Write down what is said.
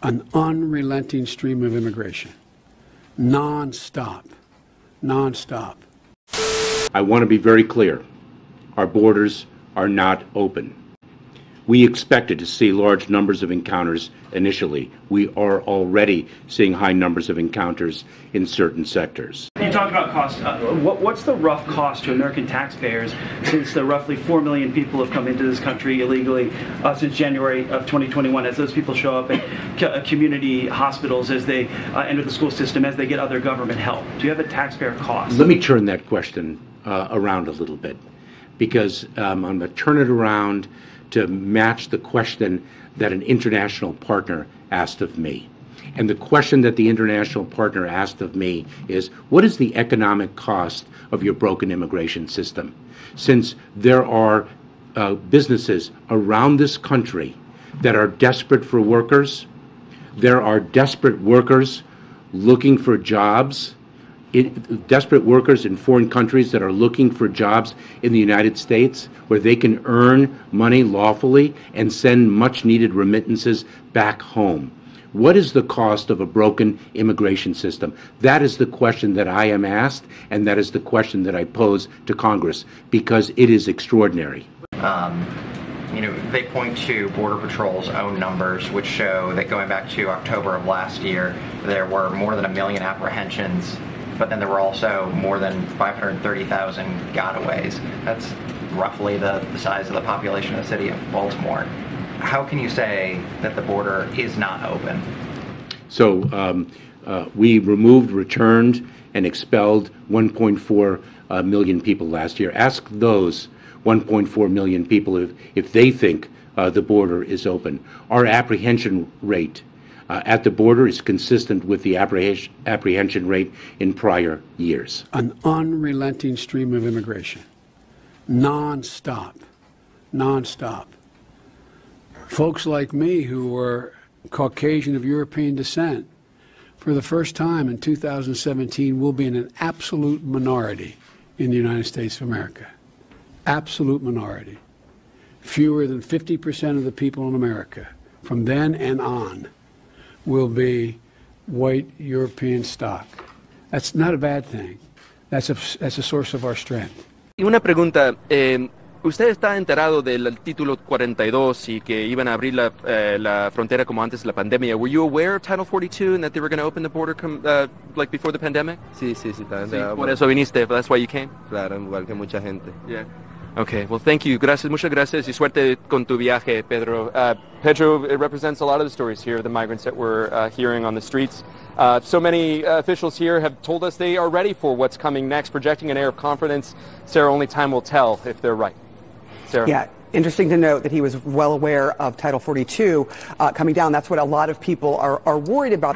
an unrelenting stream of immigration. Non-stop. Non-stop. I want to be very clear. Our borders are not open. We expected to see large numbers of encounters initially. We are already seeing high numbers of encounters in certain sectors. You talked about cost. What's the rough cost to American taxpayers since the roughly 4 million people have come into this country illegally since January of 2021, as those people show up at community hospitals, as they enter the school system, as they get other government help? Do you have a taxpayer cost? Let me turn that question around a little bit, because I'm going to turn it around to match the question that an international partner asked of me. And the question that the international partner asked of me is, what is the economic cost of your broken immigration system? Since there are businesses around this country that are desperate for workers, there are desperate workers looking for jobs, desperate workers in foreign countries that are looking for jobs in the United States where they can earn money lawfully and send much needed remittances back home. What is the cost of a broken immigration system? That is the question that I am asked, and that is the question that I pose to Congress, because it is extraordinary. They point to Border Patrol's own numbers, which show that going back to October of last year, there were more than 1 million apprehensions, but then there were also more than 530,000 gotaways. That's roughly the size of the population of the city of Baltimore. How can you say that the border is not open? So we removed, returned, and expelled 1.4 million people last year. Ask those 1.4 million people if they think the border is open. Our apprehension rate at the border is consistent with the apprehension rate in prior years. An unrelenting stream of immigration. Non-stop. Non-stop. Folks like me who were Caucasian of European descent, for the first time in 2017, will be in an absolute minority in the United States of America. Absolute minority. Fewer than 50% of the people in America, from then and on, will be white European stock. That's not a bad thing. That's a source of our strength. Y una pregunta, ¿usted está enterado del título 42 y que iban a abrir la frontera como antes de la pandemia? Were you aware of Title 42 and that they were going to open the border like before the pandemic? Sí, estaba enterado. Por eso viniste, that's why you came? Claro, igual que mucha gente. Yeah. Okay, well, thank you. Gracias, muchas gracias, y suerte con tu viaje, Pedro. Pedro, it represents a lot of the stories here, the migrants that we're hearing on the streets. So many officials here have told us they are ready for what's coming next, projecting an air of confidence. Sarah, only time will tell if they're right. Sarah. Yeah. Interesting to note that he was well aware of Title 42 coming down. That's what a lot of people are worried about.